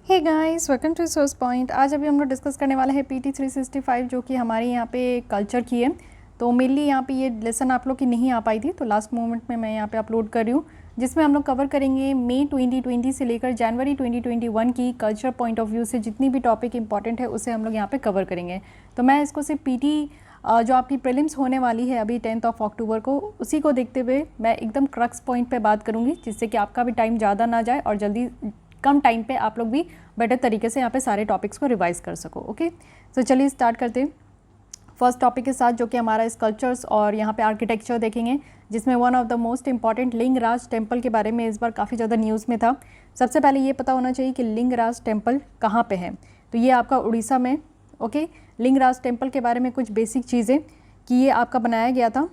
Hey guys, welcome to Source Point. आज अभी हम लोग डिस्कस करने वाले हैं पीटी 365 जो कि हमारे यहाँ पे कल्चर की है। तो मेनली यहाँ पे ये लेसन आप लोग की नहीं आ पाई थी, तो लास्ट मोमेंट में मैं यहाँ पे अपलोड कर रही हूँ, जिसमें हम लोग कवर करेंगे मई 2020 से लेकर जनवरी 2021 की कल्चर पॉइंट ऑफ व्यू से जितनी भी टॉपिक इंपॉर्टेंट है उसे हम लोग यहाँ पे कवर करेंगे। तो मैं इसको सिर्फ पीटी जो आपकी प्रीलिम्स होने वाली है अभी 10 अक्टूबर को, उसी को देखते हुए मैं एकदम क्रक्स पॉइंट पे बात करूँगी, जिससे कि आपका भी टाइम ज़्यादा ना जाए और जल्दी कम टाइम पे आप लोग भी बेटर तरीके से यहाँ पे सारे टॉपिक्स को रिवाइज कर सको। ओके, तो चलिए स्टार्ट करते हैं फर्स्ट टॉपिक के साथ, जो कि हमारा स्कल्पचर्स और यहाँ पे आर्किटेक्चर देखेंगे, जिसमें one of the most important Lingaraj temple के बारे में इस बार काफ़ी ज़्यादा न्यूज़ में था। सबसे पहले ये पता होना चाहिए कि लिंगराज टेम्पल कहाँ पे है, तो ये आपका उड़ीसा में। ओके, लिंगराज टेम्पल के बारे में कुछ बेसिक चीज़ें कि ये आपका बनाया गया था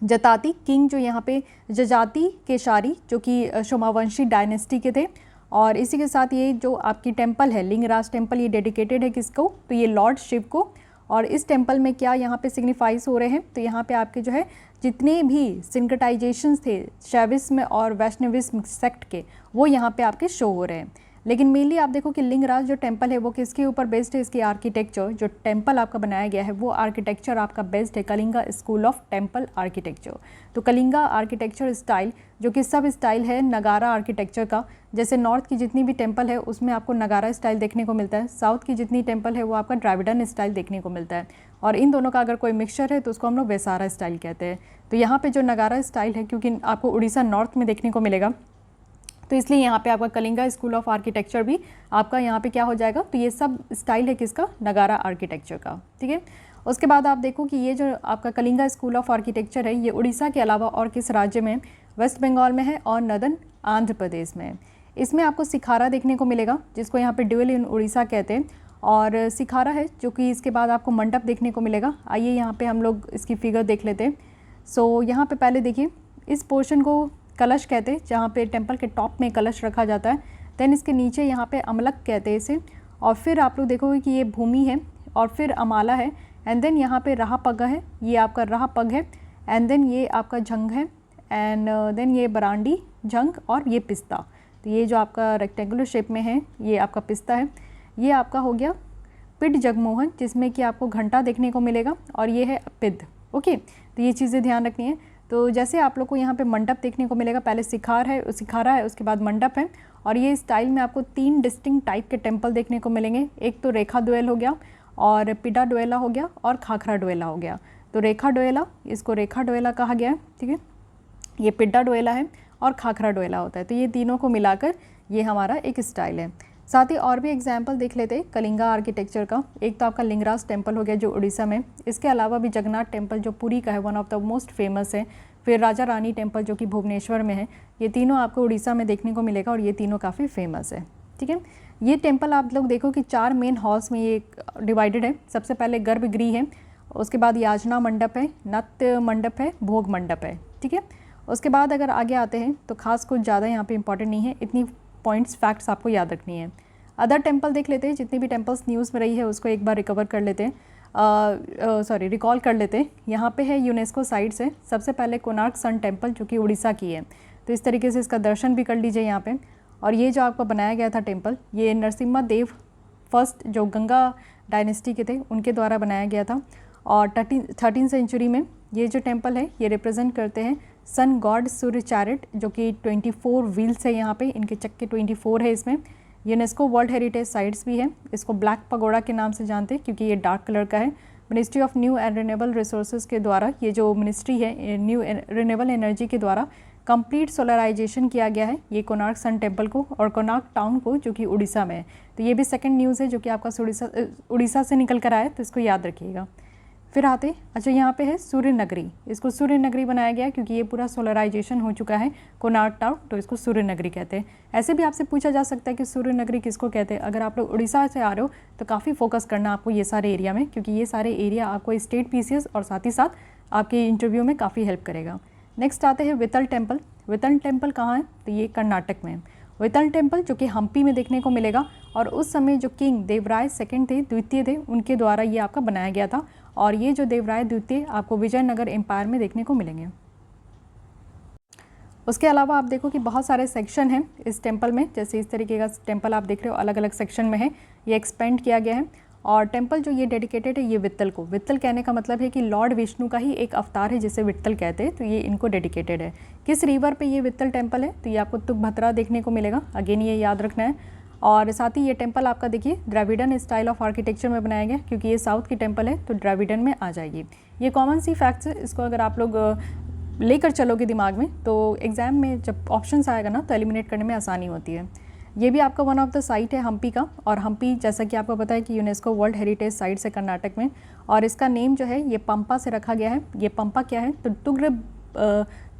जताती किंग, जो यहाँ पे जजाति केशारी, जो कि सोमावंशी डायनेस्टी के थे। और इसी के साथ ये जो आपकी टेम्पल है लिंगराज टेम्पल, ये डेडिकेटेड है किसको, तो ये लॉर्ड शिव को। और इस टेम्पल में क्या यहाँ पे सिग्निफाइज हो रहे हैं, तो यहाँ पे आपके जो है जितने भी सिंक्रटाइजेशंस थे शैविस्म और वैष्णविस्म सेक्ट के, वो यहाँ पे आपके शो हो रहे हैं। लेकिन मेनली आप देखो कि लिंगराज जो टेम्पल है वो किसके ऊपर बेस्ड है, इसकी आर्किटेक्चर, जो टेम्पल आपका बनाया गया है वो आर्किटेक्चर आपका बेस्ड है Kalinga school of temple architecture. तो कलिंगा आर्किटेक्चर स्टाइल जो कि सब स्टाइल है नगारा आर्किटेक्चर का, जैसे नॉर्थ की जितनी भी टेम्पल है उसमें आपको नगारा स्टाइल देखने को मिलता है, साउथ की जितनी टेम्पल है वो आपका द्राविडन स्टाइल देखने को मिलता है, और इन दोनों का अगर कोई मिक्सचर है तो उसको हम लोग वैसारा स्टाइल कहते हैं। तो यहाँ पे जो नगारा स्टाइल है, क्योंकि आपको उड़ीसा नॉर्थ में देखने को मिलेगा, तो इसलिए यहाँ पे आपका कलिंगा स्कूल ऑफ आर्किटेक्चर भी आपका यहाँ पे क्या हो जाएगा, तो ये सब स्टाइल है किसका, नगारा आर्किटेक्चर का। ठीक है, उसके बाद आप देखो कि ये जो आपका कलिंगा स्कूल ऑफ आर्किटेक्चर है ये उड़ीसा के अलावा और किस राज्य में, वेस्ट बंगाल में है और नदन आंध्र प्रदेश में है। इसमें आपको सिखारा देखने को मिलेगा, जिसको यहाँ पे ड्यूल इन उड़ीसा कहते हैं, और सिखारा है जो कि इसके बाद आपको मंडप देखने को मिलेगा। आइए यहाँ पे हम लोग इसकी फिगर देख लेते हैं। सो यहाँ पे पहले देखिए, इस पोर्शन को कलश कहते हैं, जहाँ पे टेम्पल के टॉप में कलश रखा जाता है। देन इसके नीचे यहाँ पे अमलक कहते हैं इसे, और फिर आप लोग देखोगे कि ये भूमि है, और फिर अमाला है, एंड देन यहाँ पे रहा पग है, ये आपका रहा पग है, एंड देन ये आपका झंग है, एंड देन ये बरांडी झंग, और ये पिस्ता। तो ये जो आपका रेक्टेंगुलर शेप में है ये आपका पिस्ता है। ये आपका हो गया पिड जगमोहन, जिसमें कि आपको घंटा देखने को मिलेगा, और ये है पिद। ओके, तो ये चीज़ें ध्यान रखनी है। तो जैसे आप लोग को यहाँ पे मंडप देखने को मिलेगा, पहले सिखारा है, उसके बाद मंडप है, और ये स्टाइल में आपको 3 डिस्टिंक्ट टाइप के टेम्पल देखने को मिलेंगे। एक तो रेखा डोएल हो गया, और पिडा डोएला हो गया, और खाखरा डोएला हो गया। तो रेखा डोएला, इसको रेखा डोएला कहा गया है, ठीक है, ये पिड्डा डोएला है, और खाखरा डोएला होता है। तो ये तीनों को मिलाकर ये हमारा एक स्टाइल है। साथ ही और भी एग्जाम्पल देख लेते हैं कलिंगा आर्किटेक्चर का। एक तो आपका लिंगराज टेम्पल हो गया जो उड़ीसा में, इसके अलावा भी जगन्नाथ टेम्पल जो पुरी का है, one of the most famous है। फिर राजा रानी टेम्पल जो कि भुवनेश्वर में है। ये तीनों आपको उड़ीसा में देखने को मिलेगा, और ये तीनों काफ़ी फेमस है। ठीक है, ये टेम्पल आप लोग देखो कि 4 मेन हॉल्स में ये डिवाइडेड है। सबसे पहले गर्भगृह है, उसके बाद याचना मंडप है, नृत्य मंडप है, भोग मंडप है। ठीक है, उसके बाद अगर आगे आते हैं तो खास कुछ ज़्यादा यहाँ पे इंपॉर्टेंट नहीं है, इतनी पॉइंट्स फैक्ट्स आपको याद रखनी है। अदर टेम्पल देख लेते हैं, जितनी भी टेम्पल्स न्यूज़ में रही है उसको एक बार रिकवर कर लेते हैं, रिकॉल कर लेते हैं। यहाँ पे है यूनेस्को साइट से सबसे पहले कोणार्क सन टेम्पल जो कि उड़ीसा की है, तो इस तरीके से इसका दर्शन भी कर लीजिए यहाँ पे। और ये जो आपका बनाया गया था टेम्पल, ये नरसिम्हा देव फर्स्ट जो गंगा डायनेस्टी के थे उनके द्वारा बनाया गया था, और 13th सेंचुरी में ये जो टेम्पल है ये रिप्रेजेंट करते हैं सन गॉड सूर्य चैरिट, जो कि 24 व्हील्स है, यहाँ पे इनके चक्के 24 है। इसमें यूनेस्को वर्ल्ड हेरिटेज साइट्स भी है। इसको ब्लैक पगोड़ा के नाम से जानते हैं क्योंकि ये डार्क कलर का है। Ministry of new and renewable resources के द्वारा, ये जो मिनिस्ट्री है न्यू रिन्यूएबल एनर्जी के द्वारा कंप्लीट सोलराइजेशन किया गया है ये कोणार्क सन टेम्पल को और कोणार्क टाउन को, जो कि उड़ीसा में है। तो ये भी सेकंड न्यूज़ है जो कि आपका उड़ीसा से निकल कर आया, तो इसको याद रखिएगा। फिर आते, अच्छा यहाँ पे है सूर्य नगरी, इसको सूर्य नगरी बनाया गया क्योंकि ये पूरा सोलराइजेशन हो चुका है कोणार्क टाउन, तो इसको सूर्य नगरी कहते हैं। ऐसे भी आपसे पूछा जा सकता है कि सूर्य नगरी किसको कहते हैं। अगर आप लोग उड़ीसा से आ रहे हो तो काफ़ी फोकस करना आपको ये सारे एरिया में, क्योंकि ये सारे एरिया आपको स्टेट पीसीएस और साथ ही साथ आपके इंटरव्यू में काफ़ी हेल्प करेगा। नेक्स्ट आते हैं वितल टेम्पल। वितल टेम्पल कहाँ है, तो ये कर्नाटक में है। वितल टेम्पल जो कि हम्पी में देखने को मिलेगा, और उस समय जो किंग देवराय सेकंड थे, द्वितीय थे, उनके द्वारा ये आपका बनाया गया था। और ये जो देवराय द्वितीय आपको विजयनगर एम्पायर में देखने को मिलेंगे। उसके अलावा आप देखो कि बहुत सारे सेक्शन हैं इस टेम्पल में, जैसे इस तरीके का टेम्पल आप देख रहे हो अलग अलग सेक्शन में है, ये एक्सपेंड किया गया है। और टेम्पल जो ये डेडिकेटेड है ये वित्तल को, वित्तल कहने का मतलब है कि लॉर्ड विष्णु का ही एक अवतार है जिसे वित्तल कहते हैं, तो ये इनको डेडिकेटेड है। किस रिवर पे ये वित्तल टेम्पल है, तो ये आपको तुंगभद्रा देखने को मिलेगा, अगेन ये याद रखना है। और साथ ही ये टेम्पल आपका देखिए द्रविडन स्टाइल ऑफ आर्किटेक्चर में बनाया गया, क्योंकि ये साउथ की टेम्पल है तो द्रविडन में आ जाएगी। ये कॉमन सी फैक्ट्स है, इसको अगर आप लोग लेकर चलोगे दिमाग में तो एग्ज़ाम में जब ऑप्शंस आएगा ना तो एलिमिनेट करने में आसानी होती है। ये भी आपका वन ऑफ द साइट है हम्पी का, और हम्पी जैसा कि आपको पता है कि यूनेस्को वर्ल्ड हेरिटेज साइट्स है कर्नाटक में, और इसका नेम जो है ये पंपा से रखा गया है। ये पंपा क्या है, तो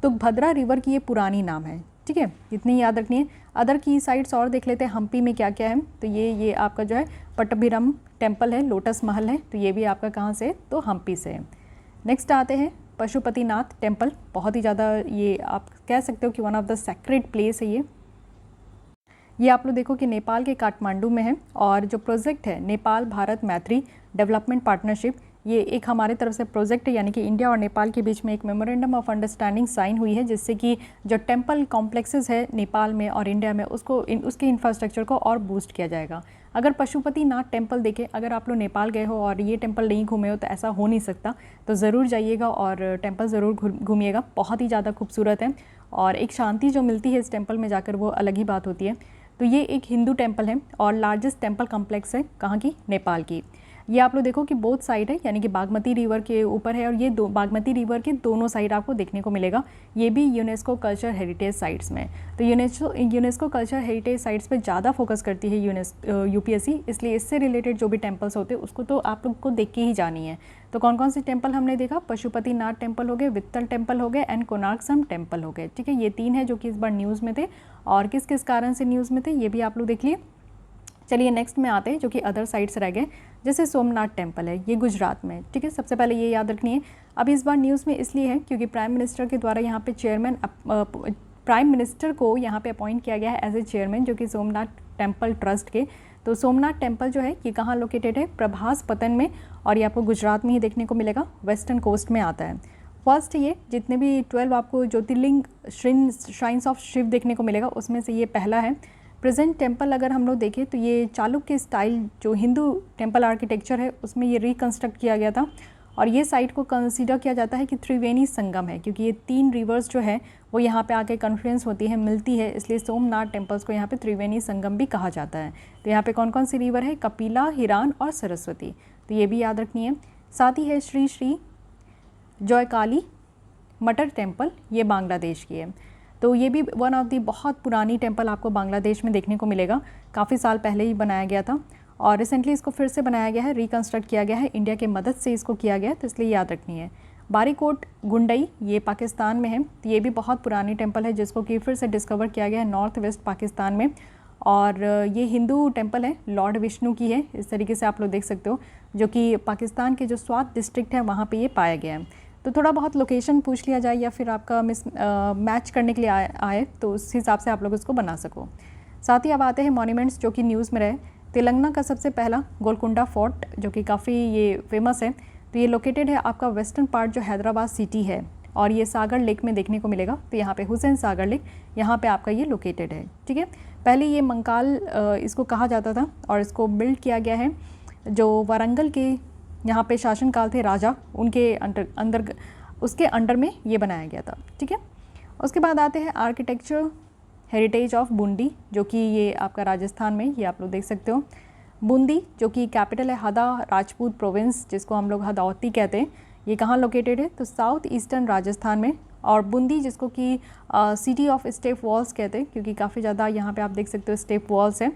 तुंगभद्रा रिवर की ये पुरानी नाम है, ठीक है, इतनी याद रखनी है। अदर की साइट्स और देख लेते हैं हम्पी में क्या क्या है, तो ये आपका जो है पट्टभिरम टेम्पल है, लोटस महल है, तो ये भी आपका कहाँ से, तो हम्पी से। नेक्स्ट आते हैं पशुपतिनाथ टेम्पल, बहुत ही ज़्यादा ये आप कह सकते हो कि one of the sacred place है ये आप लोग देखो कि नेपाल के काठमांडू में है, और जो प्रोजेक्ट है नेपाल भारत मैत्री डेवलपमेंट पार्टनरशिप, ये एक हमारे तरफ से प्रोजेक्ट है, यानी कि इंडिया और नेपाल के बीच में एक मेमोरेंडम ऑफ अंडरस्टैंडिंग साइन हुई है, जिससे कि जो टेम्पल कॉम्प्लेक्सेस है नेपाल में और इंडिया में उसके इंफ्रास्ट्रक्चर को और बूस्ट किया जाएगा। अगर पशुपतिनाथ टेम्पल देखें, अगर आप लोग नेपाल गए हो और ये टेम्पल नहीं घूमे हो तो ऐसा हो नहीं सकता, तो ज़रूर जाइएगा और टेम्पल ज़रूर घूमिएगा, बहुत ही ज़्यादा खूबसूरत है, और एक शांति जो मिलती है इस टेम्पल में जाकर वो अलग ही बात होती है। तो ये एक हिंदू टेम्पल है और लार्जेस्ट टेम्पल कॉम्प्लेक्स है, कहाँ की, नेपाल की। ये आप लोग देखो कि बोथ साइड है, यानी कि बागमती रिवर के ऊपर है, और ये बागमती रिवर के दोनों साइड आपको देखने को मिलेगा। ये भी यूनेस्को कल्चर हेरिटेज साइट्स में, तो यूनेस्को कल्चर हेरिटेज साइट्स पे ज़्यादा फोकस करती है यूपीएससी, इसलिए इससे रिलेटेड जो भी टेम्पल्स होते हैं उसको तो आप लोग को देख के ही जानी है। तो कौन कौन से टेम्पल हमने देखा, पशुपतिनाथ टेम्पल हो गए, वित्तल टेम्पल हो गए, एंड कोणार्क टेम्पल हो गए, ठीक है। ये 3 है जो कि इस बार न्यूज़ में थे, और किस किस कारण से न्यूज़ में थे ये भी आप लोग देख लिए। चलिए नेक्स्ट में आते हैं जो कि अदर साइड्स रह गए, जैसे सोमनाथ टेम्पल है, ये गुजरात में, ठीक है। सबसे पहले ये याद रखनी है, अब इस बार न्यूज़ में इसलिए है क्योंकि प्राइम मिनिस्टर के द्वारा यहाँ पे प्राइम मिनिस्टर को यहाँ पे अपॉइंट किया गया है एज ए चेयरमैन, जो कि सोमनाथ टेम्पल ट्रस्ट के। तो सोमनाथ टेम्पल जो है ये कहाँ लोकेटेड है, प्रभास पतन में, और ये आपको गुजरात में ही देखने को मिलेगा, वेस्टर्न कोस्ट में आता है। फर्स्ट ये जितने भी 12 आपको ज्योतिर्लिंग श्राइन्स ऑफ शिव देखने को मिलेगा उसमें से ये पहला है। प्रेजेंट टेम्पल अगर हम लोग देखें तो ये चालुक्य स्टाइल जो हिंदू टेम्पल आर्किटेक्चर है उसमें ये रिकन्स्ट्रक्ट किया गया था, और ये साइट को कंसीडर किया जाता है कि त्रिवेणी संगम है, क्योंकि ये 3 रिवर्स जो है वो यहाँ पे आके कन्फ्लुएंस होती है, मिलती है, इसलिए सोमनाथ टेम्पल्स को यहाँ पे त्रिवेणी संगम भी कहा जाता है। तो यहाँ पे कौन कौन सी रिवर है, कपिला, हिरान और सरस्वती, तो ये भी याद रखनी है। साथ ही है श्री श्री जयकाली मटर टेम्पल, ये बांग्लादेश की है, तो ये भी वन ऑफ दी बहुत पुरानी टेम्पल आपको बांग्लादेश में देखने को मिलेगा, काफ़ी साल पहले ही बनाया गया था, और रिसेंटली इसको फिर से बनाया गया है, रिकन्स्ट्रक्ट किया गया है, इंडिया के मदद से इसको किया गया है, तो इसलिए याद रखनी है। बारीकोट गुंडई, ये पाकिस्तान में है, तो ये भी बहुत पुरानी टेम्पल है जिसको कि फिर से डिस्कवर किया गया है नॉर्थ वेस्ट पाकिस्तान में, और ये हिंदू टेम्पल है, लॉर्ड विष्णु की है, इस तरीके से आप लोग देख सकते हो, जो कि पाकिस्तान के जो स्वात डिस्ट्रिक्ट है वहाँ पर ये पाया गया है। तो थोड़ा बहुत लोकेशन पूछ लिया जाए या फिर आपका मैच करने के लिए आए तो उस हिसाब से आप लोग इसको बना सको। साथ ही अब आते हैं मॉन्यूमेंट्स जो कि न्यूज़ में रहे। तेलंगाना का सबसे पहला गोलकुंडा फोर्ट जो कि काफ़ी ये फेमस है, तो ये लोकेटेड है आपका वेस्टर्न पार्ट जो हैदराबाद सिटी है, और ये सागर लेक में देखने को मिलेगा, तो यहाँ पे हुसैन सागर लेक, यहाँ पे आपका ये लोकेटेड है, ठीक है। पहले ये मंकाल इसको कहा जाता था, और इसको बिल्ड किया गया है जो वारंगल के यहाँ पे शासनकाल थे राजा, उनके अंदर उसके अंडर में ये बनाया गया था, ठीक है। उसके बाद आते हैं आर्किटेक्चर हेरिटेज ऑफ बूंदी, जो कि ये आपका राजस्थान में, ये आप लोग देख सकते हो। बूंदी जो कि कैपिटल है हदा राजपूत प्रोविंस, जिसको हम लोग हदौती कहते हैं, ये कहाँ लोकेटेड है, तो साउथ ईस्टर्न राजस्थान में। और बूंदी जिसको कि सिटी ऑफ स्टेप वॉल्स कहते हैं, क्योंकि काफ़ी ज़्यादा यहाँ पे आप देख सकते हो स्टेप वॉल्स हैं,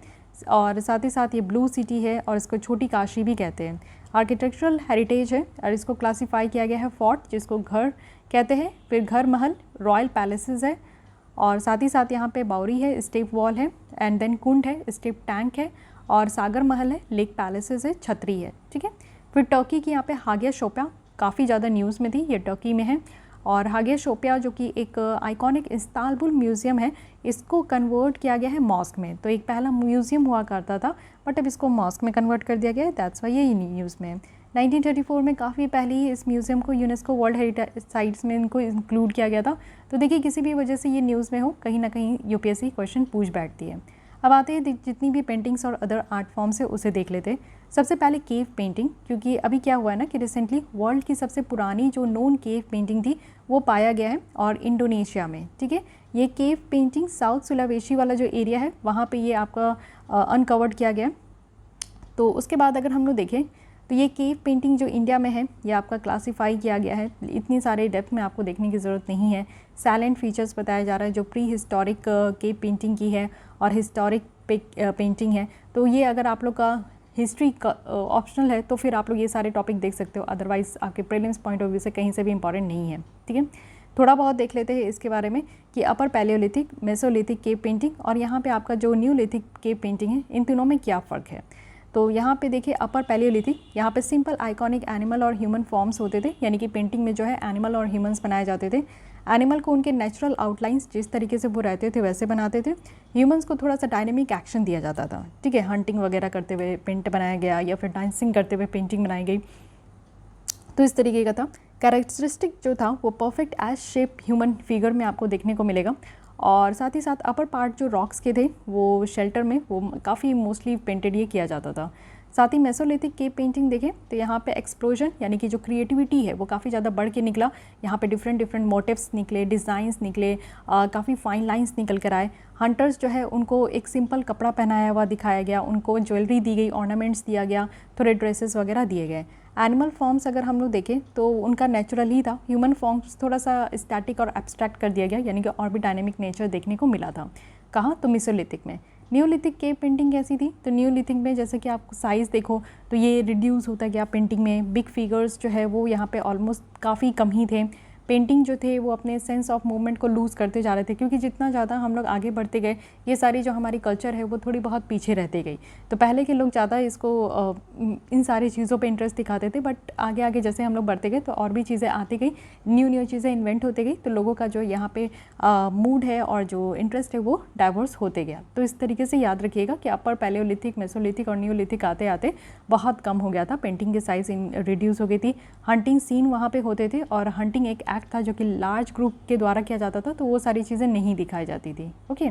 और साथ ही साथ ये ब्लू सिटी है, और इसको छोटी काशी भी कहते हैं। आर्किटेक्चरल हेरिटेज है, और इसको क्लासिफाई किया गया है फोर्ट, जिसको घर कहते हैं, फिर घर महल, रॉयल पैलेसेस है, और साथ ही साथ यहाँ पे बावरी है, स्टेप वॉल है, एंड देन कुंड है, स्टेप टैंक है, और सागर महल है, लेक पैलेसेस है, छतरी है, ठीक है। फिर टर्की की यहाँ पे हागिया सोफिया काफ़ी ज़्यादा न्यूज़ में थी, ये टर्की में है, और हागिया सोफिया जो कि एक आइकॉनिक इस्तांबुल म्यूज़ियम है, इसको कन्वर्ट किया गया है मॉस्क में। तो एक पहला म्यूज़ियम हुआ करता था, बट अब इसको मॉस्क में कन्वर्ट कर दिया गया है, दैट्स वाई ये न्यूज़ में। 1934 में काफ़ी पहले ही इस म्यूज़ियम को यूनेस्को वर्ल्ड हेरिटेज साइट्स में इनको इंक्लूड किया गया था। तो देखिए किसी भी वजह से ये न्यूज़ में हो, कहीं ना कहीं यूपीएससी क्वेश्चन पूछ बैठती है। अब आते हैं जितनी भी पेंटिंग्स और अदर आर्ट फॉर्म्स है उसे देख लेते हैं। सबसे पहले केव पेंटिंग, क्योंकि अभी क्या हुआ है ना कि रिसेंटली वर्ल्ड की सबसे पुरानी जो नोन केव पेंटिंग थी वो पाया गया है और इंडोनेशिया में, ठीक है। ये केव पेंटिंग साउथ सुलावेशी वाला जो एरिया है वहाँ पे ये आपका अनकवर्ड किया गया। तो उसके बाद अगर हम लोग देखें तो ये केव पेंटिंग जो इंडिया में है ये आपका क्लासीफाई किया गया है। इतनी सारे डेप्थ में आपको देखने की ज़रूरत नहीं है। साइलेंट फीचर्स बताया जा रहा है जो प्री हिस्टोरिक केव पेंटिंग की है और हिस्टोरिक पेंटिंग है। तो ये अगर आप लोग का हिस्ट्री का ऑप्शनल है तो फिर आप लोग ये सारे टॉपिक देख सकते हो, अदरवाइज़ आपके प्रीलिम्स पॉइंट ऑफ व्यू से कहीं से भी इंपॉर्टेंट नहीं है, ठीक है। थोड़ा बहुत देख लेते हैं इसके बारे में कि अपर पैलियोलिथिक, मेसोलिथिक केव पेंटिंग और यहाँ पे आपका जो न्यूलिथिक केव पेंटिंग है, इन तीनों में क्या फ़र्क है। तो यहाँ पे देखिए अपर पैलियोलिथिक, यहाँ पे सिंपल आइकॉनिक एनिमल और ह्यूमन फॉर्म्स होते थे, यानी कि पेंटिंग में जो है एनिमल और ह्यूमंस बनाए जाते थे। एनिमल को उनके नेचुरल आउटलाइंस जिस तरीके से वो रहते थे वैसे बनाते थे। ह्यूमंस को थोड़ा सा डायनेमिक एक्शन दिया जाता था, ठीक है। हंटिंग वगैरह करते हुए पेंट बनाया गया या फिर डांसिंग करते हुए पेंटिंग बनाई गई, तो इस तरीके का था। कैरेक्टरिस्टिक जो था वो perfect as shape human figure में आपको देखने को मिलेगा। और साथ ही साथ अपर पार्ट जो रॉक्स के थे वो शेल्टर में वो काफ़ी मोस्टली पेंटेड ये किया जाता था। साथ ही मेसोलिथिक केव पेंटिंग देखें तो यहाँ पे एक्सप्लोजन यानी कि जो क्रिएटिविटी है वो काफ़ी ज़्यादा बढ़ के निकला। यहाँ पे डिफरेंट मोटिव्स निकले, डिज़ाइंस निकले, काफ़ी फाइन लाइंस निकल कर आए। हंटर्स जो है उनको एक सिंपल कपड़ा पहनाया हुआ दिखाया गया, उनको ज्वेलरी दी गई, ऑर्नामेंट्स दिया गया, थोड़े ड्रेसेस वगैरह दिए गए। एनिमल फॉर्म्स अगर हम लोग देखें तो उनका नेचुरल ही था। ह्यूमन फॉर्म्स थोड़ा सा स्टैटिक और एब्स्ट्रैक्ट कर दिया गया, यानी कि और भी डायनेमिक नेचर देखने को मिला था। कहाँ? तो मेसोलिथिक में। न्यूलिथिक केव पेंटिंग कैसी थी? तो न्यूलिथिक में जैसे कि आप साइज़ देखो तो ये रिड्यूस होता गया पेंटिंग में। बिग फिगर्स जो है वो यहाँ पे ऑलमोस्ट काफ़ी कम ही थे। पेंटिंग जो थे वो अपने सेंस ऑफ मूवमेंट को लूज़ करते जा रहे थे, क्योंकि जितना ज़्यादा हम लोग आगे बढ़ते गए ये सारी जो हमारी कल्चर है वो थोड़ी बहुत पीछे रहती गई। तो पहले के लोग ज़्यादा इसको इन सारी चीज़ों पे इंटरेस्ट दिखाते थे, बट आगे आगे जैसे हम लोग बढ़ते गए तो और भी चीज़ें आती गई, न्यू चीज़ें इन्वेंट होती गई, तो लोगों का जो यहाँ पे मूड है और जो इंटरेस्ट है वो डाइवर्स होते गया। तो इस तरीके से याद रखिएगा कि अपर पैलियोलिथिक, मेसोलिथिक और न्यूलिथिक आते आते बहुत कम हो गया था, पेंटिंग की साइज़ रिड्यूस हो गई थी। हंटिंग सीन वहाँ पे होते थे और हंटिंग एक एक्ट था जो कि लार्ज ग्रुप के द्वारा किया जाता था, तो वो सारी चीज़ें नहीं दिखाई जाती थी। ओके,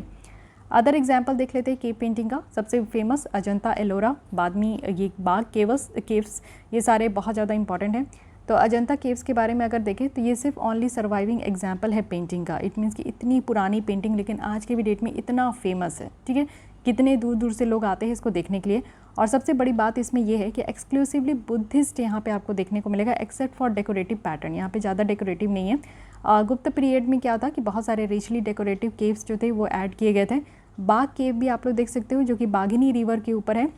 अदर एग्जाम्पल देख लेते हैं केव पेंटिंग का। सबसे फेमस अजंता एलोरा, बाद में ये बाग केव्स, ये सारे बहुत ज़्यादा इंपॉर्टेंट हैं। तो अजंता केव्स के बारे में अगर देखें तो ये सिर्फ ओनली सर्वाइविंग एग्जाम्पल है पेंटिंग का। इट मीन्स कि इतनी पुरानी पेंटिंग लेकिन आज के भी डेट में इतना फेमस है, ठीक है। कितने दूर दूर से लोग आते हैं इसको देखने के लिए। और सबसे बड़ी बात इसमें यह है कि एक्सक्लूसिवली बुद्धिस्ट यहाँ पे आपको देखने को मिलेगा, एक्सेप्ट फॉर डेकोरेटिव पैटर्न। यहाँ पे ज़्यादा डेकोरेटिव नहीं है। गुप्त पीरियड में क्या था कि बहुत सारे रिचली डेकोरेटिव केव्स जो थे वो ऐड किए गए थे। बाग केव भी आप लोग देख सकते हो जो कि बाघिनी रिवर के ऊपर है,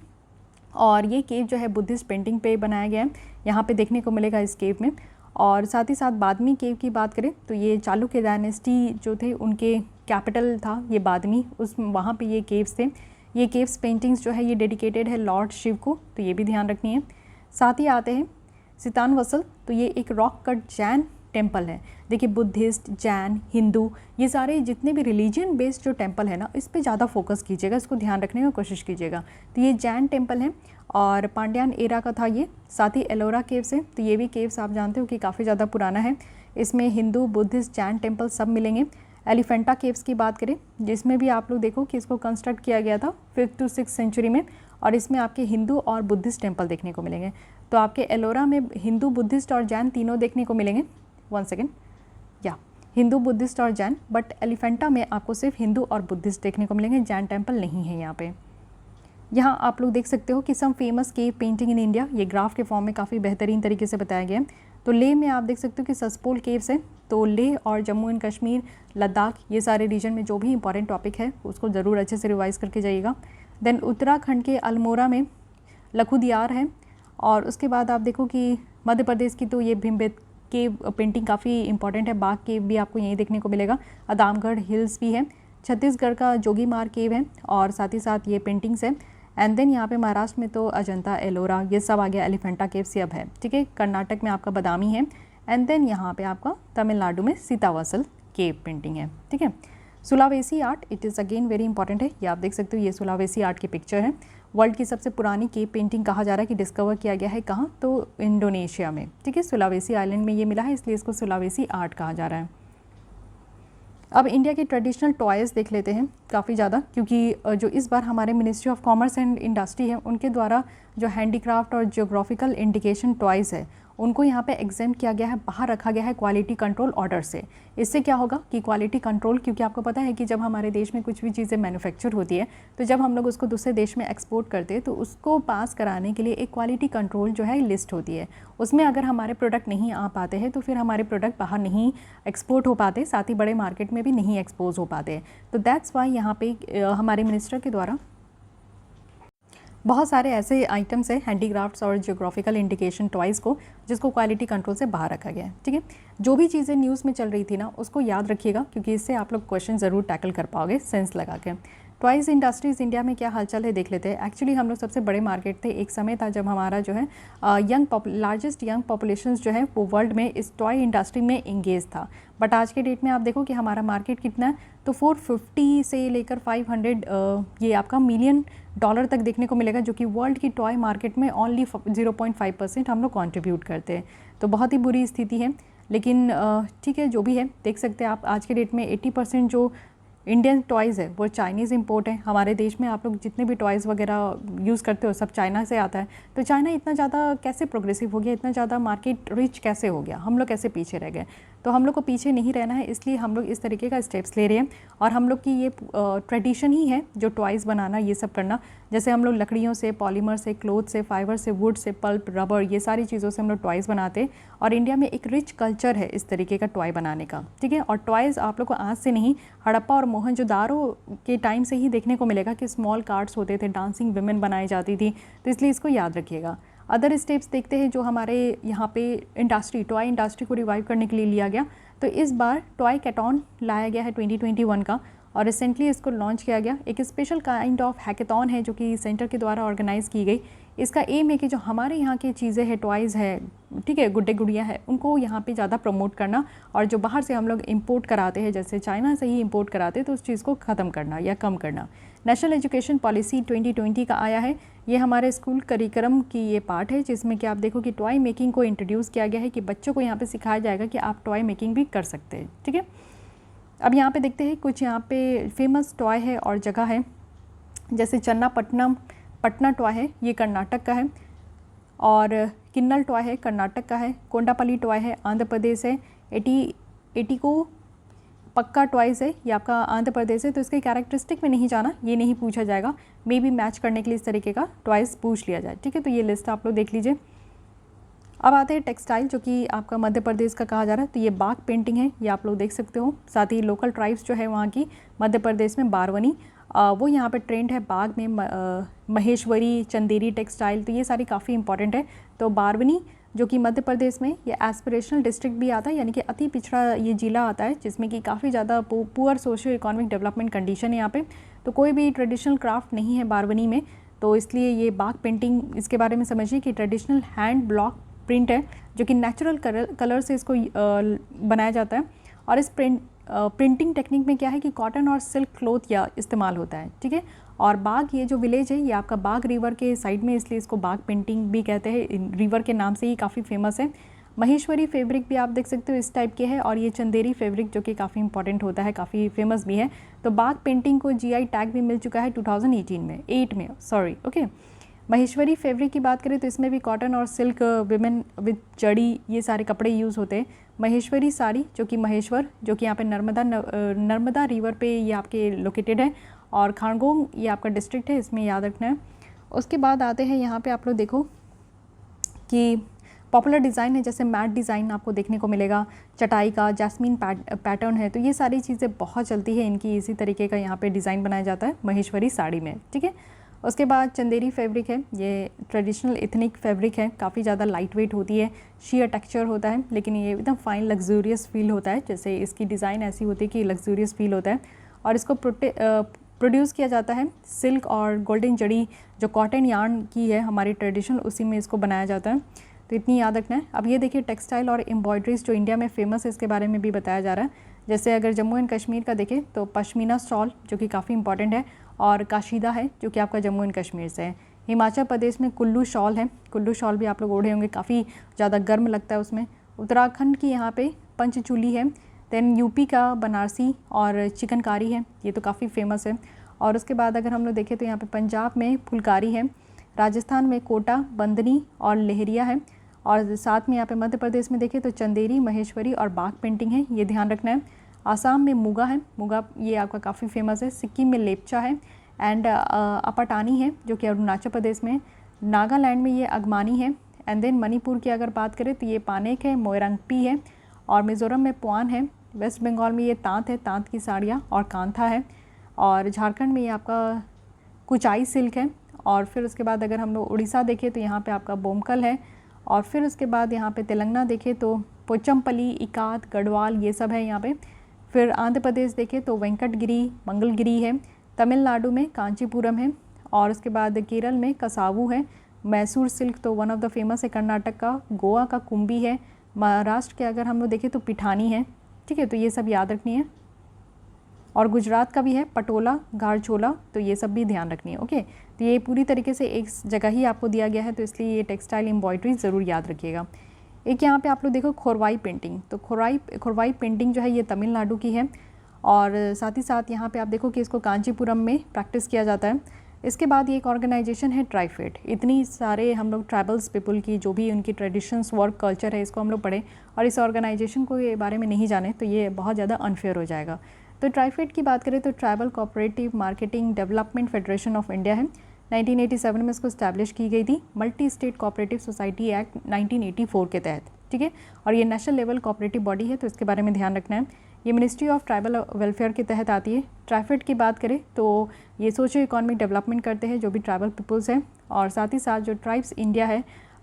और ये केव जो है बुद्धिस्ट पेंटिंग पे बनाया गया है, यहाँ पे देखने को मिलेगा इस केव में। और साथ ही साथ बादमी केव की बात करें तो ये चालुक्य डायनेस्टी जो थे उनके कैपिटल था ये बादमी, उस वहाँ पे ये केव्स थे। ये केव्स पेंटिंग्स जो है ये डेडिकेटेड है लॉर्ड शिव को, तो ये भी ध्यान रखनी है। साथ ही आते हैं सितानवसल, तो ये एक रॉक कट जैन टेम्पल है। देखिए बुद्धिस्ट, जैन, हिंदू, ये सारे जितने भी रिलीजन बेस्ड जो टेम्पल है ना, इस पे ज़्यादा फोकस कीजिएगा, इसको ध्यान रखने की कोशिश कीजिएगा। तो ये जैन टेम्पल है और पांड्यान एरा का था ये। साथ ही एलोरा केव्स है, तो ये भी केव्स आप जानते हो कि काफ़ी ज़्यादा पुराना है। इसमें हिंदू, बुद्धिस्ट, जैन टेम्पल सब मिलेंगे। एलिफेंटा केव्स की बात करें जिसमें भी आप लोग देखो कि इसको कंस्ट्रक्ट किया गया था 5th to 6th सेंचुरी में, और इसमें आपके हिंदू और बुद्धिस्ट टेम्पल देखने को मिलेंगे। तो आपके एलोरा में हिंदू, बुद्धिस्ट और जैन तीनों देखने को मिलेंगे। 1 सेकेंड, या हिंदू, बुद्धिस्ट और जैन, बट एलिफेंटा में आपको सिर्फ हिंदू और बुद्धिस्ट देखने को मिलेंगे, जैन टेम्पल नहीं है यहाँ पे। यहाँ आप लोग देख सकते हो कि some famous cave painting in India, ये ग्राफ के फॉर्म में काफ़ी बेहतरीन तरीके से बताया गया है। तो लेह में आप देख सकते हो कि सस्पोल केव्स है। तो लेह और जम्मू एंड कश्मीर, लद्दाख, ये सारे रीजन में जो भी इंपॉर्टेंट टॉपिक है उसको ज़रूर अच्छे से रिवाइज़ करके जाइएगा। देन उत्तराखंड के अल्मोड़ा में लखुदियार है। और उसके बाद आप देखो कि मध्य प्रदेश की तो ये भीमबेटका केव पेंटिंग काफ़ी इंपॉर्टेंट है। बाग केव भी आपको यहीं देखने को मिलेगा। अदामगढ़ हिल्स भी है। छत्तीसगढ़ का जोगीमार केव है और साथ ही साथ ये पेंटिंग्स है। एंड देन यहाँ पे महाराष्ट्र में तो अजंता एलोरा, ये सब आ गया। एलिफेंटा केव से अब है, ठीक है। कर्नाटक में आपका बदामी है। एंड देन यहाँ पे आपका तमिलनाडु में सीतावासल केव पेंटिंग है, ठीक है। Sulawesi art, it is again very important है। ये आप देख सकते हो, ये सुलावेसी आर्ट की पिक्चर है। वर्ल्ड की सबसे पुरानी केव पेंटिंग कहा जा रहा है कि डिस्कवर किया गया है कहाँ, तो इंडोनेशिया में, ठीक है। सुलावेसी आइलैंड में ये मिला है, इसलिए इसको सुलावेसी आर्ट कहा जा रहा है। अब इंडिया के ट्रेडिशनल टॉयज़ देख लेते हैं काफ़ी ज़्यादा, क्योंकि जो इस बार हमारे ministry of commerce and industry है उनके द्वारा जो हैंडीक्राफ्ट और जियोग्राफिकल इंडिकेशन टॉयज़ है उनको यहाँ पे एग्जेम्प्ट किया गया है, बाहर रखा गया है क्वालिटी कंट्रोल ऑर्डर से। इससे क्या होगा कि क्वालिटी कंट्रोल, क्योंकि आपको पता है कि जब हमारे देश में कुछ भी चीज़ें मैन्युफैक्चर होती है तो जब हम लोग उसको दूसरे देश में एक्सपोर्ट करते हैं तो उसको पास कराने के लिए एक क्वालिटी कंट्रोल जो है लिस्ट होती है। उसमें अगर हमारे प्रोडक्ट नहीं आ पाते हैं तो फिर हमारे प्रोडक्ट बाहर नहीं एक्सपोर्ट हो पाते, साथ ही बड़े मार्केट में भी नहीं एक्सपोज हो पाते। तो दैट्स वाई यहाँ पे हमारे मिनिस्टर के द्वारा बहुत सारे ऐसे आइटम्स हैं हैंडीक्राफ्ट्स और जियोग्राफिकल इंडिकेशन टॉयज़ को जिसको क्वालिटी कंट्रोल से बाहर रखा गया है, ठीक है। जो भी चीज़ें न्यूज़ में चल रही थी ना उसको याद रखिएगा, क्योंकि इससे आप लोग क्वेश्चन ज़रूर टैकल कर पाओगे सेंस लगा के। टॉयज़ इंडस्ट्रीज़ इंडिया में क्या हालचाल है देख लेते हैं। एक्चुअली हम लोग सबसे बड़े मार्केट थे, एक समय था जब हमारा जो है लार्जेस्ट यंग पॉपुलेशंस जो है वो वर्ल्ड में इस टॉय इंडस्ट्री में इंगेज था। बट आज के डेट में आप देखो कि हमारा मार्केट कितना है, तो 450 से लेकर 500 ये आपका मिलियन डॉलर तक देखने को मिलेगा, जो कि वर्ल्ड की टॉय मार्केट में ओनली 0.5% हम लोग कंट्रीब्यूट करते हैं। तो बहुत ही बुरी स्थिति है, लेकिन ठीक है, जो भी है देख सकते हैं आप। आज के डेट में 80% जो इंडियन टॉयज़ है वो चाइनीज़ इंपोर्ट है। हमारे देश में आप लोग जितने भी टॉयज़ वगैरह यूज़ करते हो सब चाइना से आता है। तो चाइना इतना ज़्यादा कैसे प्रोग्रेसिव हो गया, इतना ज़्यादा मार्केट रिच कैसे हो गया, हम लोग कैसे पीछे रह गए। तो हम लोग को पीछे नहीं रहना है, इसलिए हम लोग इस तरीके का स्टेप्स ले रहे हैं। और हम लोग की ये ट्रेडिशन ही है जो टॉयज़ बनाना, ये सब करना। जैसे हम लोग लकड़ियों से, पॉलीमर से, क्लोथ से, फाइबर से, वुड से, पल्प, रबर, ये सारी चीज़ों से हम लोग टॉयज़ बनाते हैं। और इंडिया में एक रिच कल्चर है इस तरीके का टॉय बनाने का, ठीक है। और टॉयज़ आप लोग को आज से नहीं, हड़प्पा और मोहनजोदारो के टाइम से ही देखने को मिलेगा कि स्मॉल कार्ड्स होते थे, डांसिंग वुमेन बनाई जाती थी। तो इसलिए इसको याद रखिएगा। अदर स्टेप्स देखते हैं जो हमारे यहाँ पे इंडस्ट्री, टॉय इंडस्ट्री को रिवाइव करने के लिए लिया गया। तो इस बार टॉय कैटॉन लाया गया है 2021 का, और रिसेंटली इसको लॉन्च किया गया। एक स्पेशल काइंड ऑफ हैकेथॉन है जो कि सेंटर के द्वारा ऑर्गेनाइज़ की गई। इसका एम है कि जो हमारे यहाँ की चीज़ें हैं, टॉयज़ है, ठीक है, गुड्डे गुड़िया है, उनको यहाँ पे ज़्यादा प्रमोट करना, और जो बाहर से हम लोग इंपोर्ट कराते हैं, जैसे चाइना से ही इंपोर्ट कराते हैं, तो उस चीज़ को ख़त्म करना या कम करना। नेशनल एजुकेशन पॉलिसी 2020 का आया है। ये हमारे स्कूल करिकुलम की ये पार्ट है, जिसमें कि आप देखो कि टॉय मेकिंग को इंट्रोड्यूस किया गया है कि बच्चों को यहाँ पे सिखाया जाएगा कि आप टॉय मेकिंग भी कर सकते हैं, ठीक है। अब यहाँ पे देखते हैं कुछ यहाँ पे फेमस टॉय है और जगह है, जैसे चन्नापट्टनम पटना टॉय है, ये कर्नाटक का है। और किन्नल टॉय है, कर्नाटक का है। कोंडापल्ली टॉय है, आंध्र प्रदेश है। एटिको पक्का टॉयज़ है, ये आपका आंध्र प्रदेश है। तो इसके कैरेक्टरिस्टिक में नहीं जाना, ये नहीं पूछा जाएगा, मे बी मैच करने के लिए इस तरीके का टॉयज़ पूछ लिया जाए, ठीक है। तो ये लिस्ट आप लोग देख लीजिए। अब आते हैं टेक्सटाइल, जो कि आपका मध्य प्रदेश का कहा जा रहा है। तो ये बाघ पेंटिंग है, ये आप लोग देख सकते हो। साथ ही लोकल ट्राइब्स जो है वहाँ की मध्य प्रदेश में बारवनी, वो यहाँ पे ट्रेंड है। बाघ में महेश्वरी, चंदेरी टेक्सटाइल, तो ये सारी काफ़ी इंपॉर्टेंट है। तो बारवनी जो कि मध्य प्रदेश में ये एस्पिरेशनल डिस्ट्रिक्ट भी आता है, यानी कि अति पिछड़ा ये ज़िला आता है, जिसमें कि काफ़ी ज़्यादा poor socio economic development condition है यहाँ पे। तो कोई भी ट्रेडिशनल क्राफ्ट नहीं है बारवनी में, तो इसलिए ये बाघ पेंटिंग, इसके बारे में समझिए कि ट्रेडिशनल हैंड ब्लॉक प्रिंट है, जो कि नेचुरल कलर से इसको बनाया जाता है। और इस प्रिंटिंग टेक्निक में क्या है कि कॉटन और सिल्क क्लोथ या इस्तेमाल होता है, ठीक है। और बाघ, ये जो विलेज है ये आपका बाघ रिवर के साइड में, इसलिए इसको बाघ पेंटिंग भी कहते हैं, रिवर के नाम से ही काफ़ी फेमस है। महेश्वरी फैब्रिक भी आप देख सकते हो इस टाइप के है, और ये चंदेरी फैब्रिक जो कि काफ़ी इंपॉर्टेंट होता है, काफ़ी फेमस भी है। तो बाघ पेंटिंग को GI टैग भी मिल चुका है 2018 में, ओके। महेश्वरी फैब्रिक की बात करें तो इसमें भी कॉटन और सिल्क, विमेन विद जड़ी, ये सारे कपड़े यूज़ होते हैं। महेश्वरी साड़ी, जो कि महेश्वर, जो कि यहाँ पे नर्मदा रिवर पे ये आपके लोकेटेड है। और खारगोन ये आपका डिस्ट्रिक्ट है, इसमें याद रखना है। उसके बाद आते हैं यहाँ पे, आप लोग देखो कि पॉपुलर डिज़ाइन है, जैसे मैट डिज़ाइन आपको देखने को मिलेगा, चटाई का जैस्मिन पैटर्न है। तो ये सारी चीज़ें बहुत चलती है इनकी, इसी तरीके का यहाँ पे डिज़ाइन बनाया जाता है महेश्वरी साड़ी में, ठीक है। उसके बाद चंदेरी फैब्रिक है, ये ट्रेडिशनल एथनिक फैब्रिक है, काफ़ी ज़्यादा लाइट वेट होती है, शेयर टेक्सचर होता है, लेकिन ये एकदम फाइन लग्जूरियस फील होता है। जैसे इसकी डिज़ाइन ऐसी होती है कि लग्जूरियस फील होता है। और इसको प्रोड्यूस किया जाता है सिल्क और गोल्डन जड़ी, जो कॉटन यार्न की है हमारी ट्रेडिशनल, उसी में इसको बनाया जाता है। तो इतनी याद रखना है। अब ये देखिए टेक्सटाइल और एम्ब्रॉयडरीज जो इंडिया में फेमस है, इसके बारे में भी बताया जा रहा है। जैसे अगर जम्मू एंड कश्मीर का देखें तो पश्मीना शॉल जो कि काफ़ी इंपॉर्टेंट है, और काशीदा है जो कि आपका जम्मू एंड कश्मीर से है। हिमाचल प्रदेश में कुल्लू शॉल है, कुल्लू शॉल भी आप लोग ओढ़े होंगे, काफ़ी ज़्यादा गर्म लगता है उसमें। उत्तराखंड की यहाँ पे पंचचूली है। देन यूपी का बनारसी और चिकनकारी है, ये तो काफ़ी फेमस है। और उसके बाद अगर हम लोग देखें तो यहाँ पे पंजाब में फुलकारी है, राजस्थान में कोटा, बंदनी और लहरिया है, और साथ में यहाँ पे मध्य प्रदेश में देखें तो चंदेरी, महेश्वरी और बाग पेंटिंग है, ये ध्यान रखना है। आसाम में मुगा है, मुगा ये आपका काफ़ी फेमस है। सिक्किम में लेपचा है एंड अपाटानी है जो कि अरुणाचल प्रदेश में। नागालैंड में ये अगमानी है। एंड देन मणिपुर की अगर बात करें तो ये पानेक है, मोयरंगपी है, और मिज़ोरम में पुआन है। वेस्ट बंगाल में ये तांत है, तांत की साड़ियाँ और कांथा है। और झारखंड में ये आपका कुचाई सिल्क है। और फिर उसके बाद अगर हम लोग उड़ीसा देखें तो यहाँ पे आपका बोमकल है। और फिर उसके बाद यहाँ पे तेलंगाना देखें तो पोचमपल्ली, इकात, गढ़वाल ये सब है यहाँ पे। फिर आंध्र प्रदेश देखें तो वेंकटगिरी, मंगलगिरी है। तमिलनाडु में कांचीपुरम है। और उसके बाद केरल में कसावू है। मैसूर सिल्क तो वन ऑफ द फेमस है कर्नाटक का। गोवा का कुंभी है। महाराष्ट्र के अगर हम लोग देखें तो पिठानी है, ठीक है, तो ये सब याद रखनी है। और गुजरात का भी है पटोला, गारचोला, तो ये सब भी ध्यान रखनी है। ओके, तो ये पूरी तरीके से एक जगह ही आपको दिया गया है, तो इसलिए ये टेक्सटाइल एम्ब्रॉयडरी ज़रूर याद रखिएगा। एक यहाँ पे आप लोग देखो खोरवाई पेंटिंग, तो खोरवाई पेंटिंग जो है ये तमिलनाडु की है। और साथ ही साथ यहाँ पे आप देखो कि इसको कांचीपुरम में प्रैक्टिस किया जाता है। इसके बाद ये एक ऑर्गेनाइजेशन है ट्राइफेड। इतनी सारे हम लोग ट्राइबल्स पीपल की जो भी उनकी ट्रेडिशंस, वर्क, कल्चर है, इसको हम लोग पढ़ें और इस ऑर्गेनाइजेशन को ये बारे में नहीं जाने तो ये बहुत ज़्यादा अनफेयर हो जाएगा। तो ट्राइफेड की बात करें तो tribal cooperative marketing development federation of India है। 1987 में इसको इस्टेब्लिश की गई थी, multi state cooperative society act 1984 के तहत, ठीक है। और ये नेशनल लेवल कोऑपरेटिव बॉडी है, तो इसके बारे में ध्यान रखना है। ये मिनिस्ट्री ऑफ ट्राइबल वेलफेयर के तहत आती है। ट्राइफेड की बात करें तो ये सोशियो इकोनॉमिक डेवलपमेंट करते हैं जो भी ट्राइबल पीपल्स हैं। और साथ ही साथ जो ट्राइब्स इंडिया है,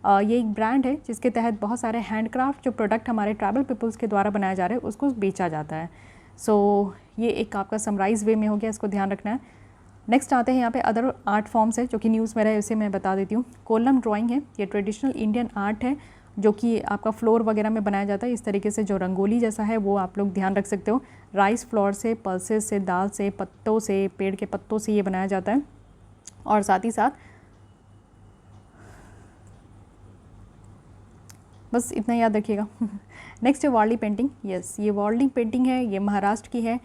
ये एक ब्रांड है जिसके तहत बहुत सारे हैंडक्राफ्ट जो प्रोडक्ट हमारे ट्राइबल पीपल्स के द्वारा बनाया जा रहा है उसको बेचा जाता है। सो ये एक आपका समराइज वे में हो गया, इसको ध्यान रखना है। नेक्स्ट आते हैं यहाँ पे अदर आर्ट फॉर्म्स है जो कि न्यूज़ में रहे, उसे मैं बता देती हूँ। कोलम ड्राइंग है, ये ट्रेडिशनल इंडियन आर्ट है जो कि आपका फ्लोर वगैरह में बनाया जाता है। इस तरीके से जो रंगोली जैसा है वो आप लोग ध्यान रख सकते हो। राइस फ्लोर से, पल्सेस से, दाल से, पत्तों से, पेड़ के पत्तों से ये बनाया जाता है। और साथ ही साथ बस इतना याद रखिएगा। नेक्स्ट है वार्ली पेंटिंग। यस, ये वार्ली पेंटिंग है, ये महाराष्ट्र की है।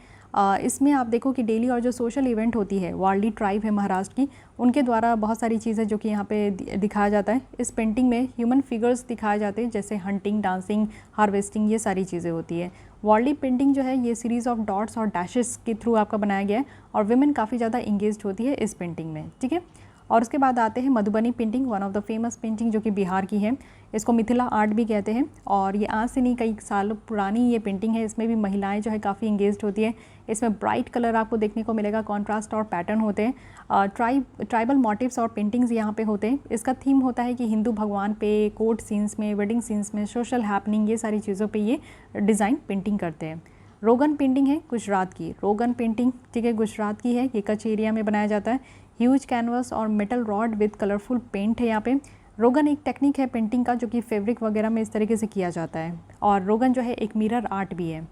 इसमें आप देखो कि डेली और जो सोशल इवेंट होती है, वार्ली ट्राइब है महाराष्ट्र की, उनके द्वारा बहुत सारी चीज़ें जो कि यहाँ पे दिखाया जाता है। इस पेंटिंग में ह्यूमन फिगर्स दिखाए जाते हैं, जैसे हंटिंग, डांसिंग, हार्वेस्टिंग, ये सारी चीज़ें होती है। वार्ली पेंटिंग जो है ये सीरीज़ ऑफ डॉट्स और डैशेस के थ्रू आपका बनाया गया है और विमेन काफ़ी ज़्यादा इंगेज होती है इस पेंटिंग में, ठीक है। और उसके बाद आते हैं Madhubani painting, one of the famous painting जो कि बिहार की है। इसको मिथिला आर्ट भी कहते हैं और ये आज से नहीं कई साल पुरानी ये पेंटिंग है। इसमें भी महिलाएं जो है काफ़ी इंगेज्ड होती है। इसमें ब्राइट कलर आपको देखने को मिलेगा, कॉन्ट्रास्ट और पैटर्न होते हैं। ट्राइबल मोटिव्स और पेंटिंग्स यहाँ पे होते हैं। इसका थीम होता है कि हिंदू भगवान पे, कोर्ट सीन्स में, वेडिंग सीन्स में, सोशल हैपनिंग, ये सारी चीज़ों पर ये डिज़ाइन पेंटिंग करते हैं। रोगन पेंटिंग है गुजरात की, रोगन पेंटिंग, ठीक है, गुजरात की है। ये कच्छ एरिया में बनाया जाता है। ह्यूज कैनवस और metal rod with colourful paint है यहाँ पे। रोगन एक टेक्निक है पेंटिंग का जो कि फैब्रिक वगैरह में इस तरीके से किया जाता है। और रोगन जो है एक मिरर आर्ट भी है।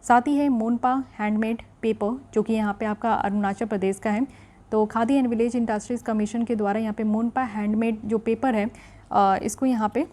साथ ही है मोनपा हैंडमेड पेपर जो कि यहाँ पे आपका अरुणाचल प्रदेश का है। तो khadi and village industries commission के द्वारा यहाँ पे मोनपा हैंडमेड जो पेपर है, इसको यहाँ पे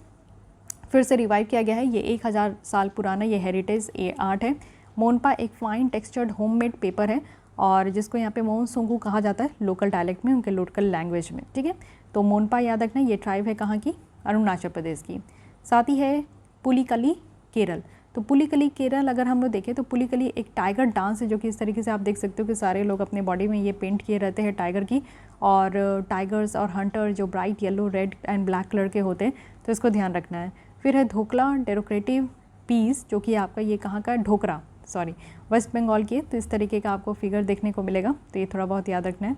फिर से रिवाइव किया गया है। ये 1000 साल पुराना ये हेरिटेज आर्ट है। मोनपा एक फाइन टेक्सचर्ड होममेड पेपर है और जिसको यहाँ पे मोनसोंगू कहा जाता है लोकल डायलेक्ट में, उनके लोकल लैंग्वेज में, ठीक है। तो मोनपा याद रखना, ये ट्राइब है कहाँ की, अरुणाचल प्रदेश की। साथ ही है पुलिकली केरल। तो पुलिकली केरल अगर हम लोग देखें तो पुलिकली एक टाइगर डांस है जो कि इस तरीके से आप देख सकते हो कि सारे लोग अपने बॉडी में ये पेंट किए रहते हैं टाइगर की। और टाइगर्स और हंटर जो bright yellow, red and black colour के होते हैं, तो इसको ध्यान रखना है। फिर है ढोकला डेकोरेटिव पीस जो कि आपका ये कहाँ का, ढोकरा सॉरी, वेस्ट बंगाल की है। तो इस तरीके का आपको फिगर देखने को मिलेगा, तो ये थोड़ा बहुत याद रखना है।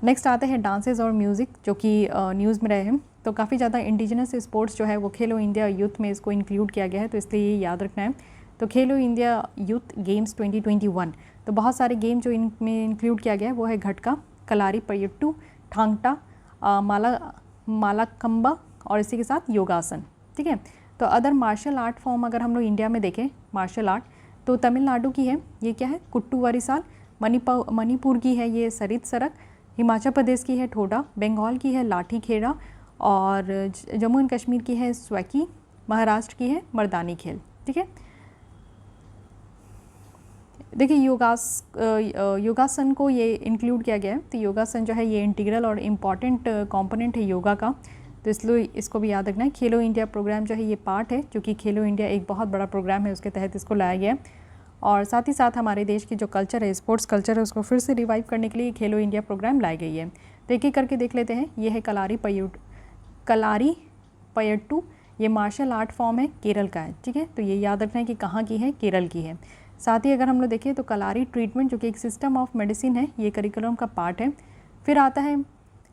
नेक्स्ट आते हैं डांसेस और म्यूज़िक जो कि न्यूज़ में रहे हैं। तो काफ़ी ज़्यादा इंडिजिनस स्पोर्ट्स जो है वो खेलो इंडिया यूथ में इसको इंक्लूड किया गया है, तो इसलिए ये याद रखना है। तो खेलो इंडिया यूथ गेम्स 2021, तो बहुत सारे गेम जो इनमें इंक्लूड किया गया है वो है घटका, कलारी पयट्टू, ठांगटा, मालाकंबा और इसी के साथ योगासन, ठीक है। तो अदर मार्शल आर्ट फॉर्म अगर हम लोग इंडिया में देखें, मार्शल आर्ट, तो तमिलनाडु की है ये क्या है, कुट्टू वारिसाल। मणिपुर की है ये सरित सरक। हिमाचल प्रदेश की है ठोडा। बंगाल की है लाठी खेड़ा। और जम्मू एंड कश्मीर की है स्वैकी। महाराष्ट्र की है मर्दानी खेल। ठीक है, देखिए योगासन को ये इंक्लूड किया गया है। तो योगासन जो है ये इंटीग्रल और इम्पॉर्टेंट कंपोनेंट है योगा का, तो इसलिए इसको भी याद रखना है। खेलो इंडिया प्रोग्राम जो है ये पार्ट है, जो कि खेलो इंडिया एक बहुत बड़ा प्रोग्राम है, उसके तहत इसको लाया गया है। और साथ ही साथ हमारे देश की जो कल्चर है, स्पोर्ट्स कल्चर है, उसको फिर से रिवाइव करने के लिए खेलो इंडिया प्रोग्राम लाई गई है। तो एक एक करके देख लेते हैं। ये है कलारी पयट्टू। ये मार्शल आर्ट फॉर्म है, केरल का है। ठीक है, तो ये याद रखना है कि कहाँ की है, केरल की है। साथ ही अगर हम लोग देखें तो कलारी ट्रीटमेंट जो कि एक सिस्टम ऑफ मेडिसिन है, ये करिकुलम का पार्ट है। फिर आता है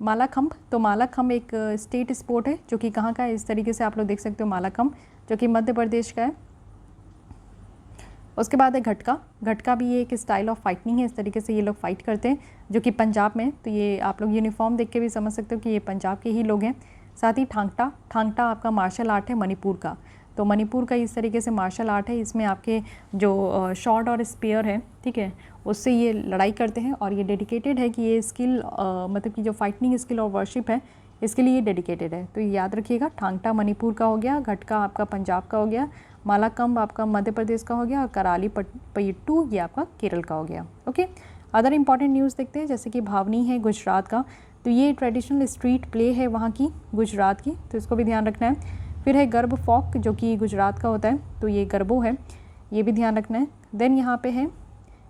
मालाखंब। तो मालाखंब एक स्टेट स्पोर्ट है जो कि कहाँ का है, इस तरीके से आप लोग देख सकते हो मालाखंब, जो कि मध्य प्रदेश का है। उसके बाद है घटका। घटका भी ये एक स्टाइल ऑफ फाइटिंग है, इस तरीके से ये लोग फाइट करते हैं, जो कि पंजाब में। तो ये आप लोग यूनिफॉर्म देख के भी समझ सकते हो कि ये पंजाब के ही लोग हैं। साथ ही ठांगटा आपका मार्शल आर्ट है मणिपुर का। तो मणिपुर का इस तरीके से मार्शल आर्ट है, इसमें आपके जो शॉर्ट और स्पेयर है, ठीक है, उससे ये लड़ाई करते हैं। और ये डेडिकेटेड है कि ये स्किल मतलब कि जो फाइटिंग स्किल और वर्शिप है, इसके लिए ये डेडिकेटेड है। तो ये याद रखिएगा, ठांगटा मणिपुर का हो गया, घटका आपका पंजाब का हो गया, मालाकंब आपका मध्य प्रदेश का हो गया, और कराली पयट्टू ये आपका केरल का हो गया। ओके, अदर इंपॉर्टेंट न्यूज़ देखते हैं, जैसे कि भावनी है गुजरात का। तो ये ट्रेडिशनल स्ट्रीट प्ले है वहाँ की, गुजरात की, तो इसको भी ध्यान रखना है। फिर है गर्भ फोक जो कि गुजरात का होता है, तो ये गरबो है, ये भी ध्यान रखना है। देन यहाँ पे है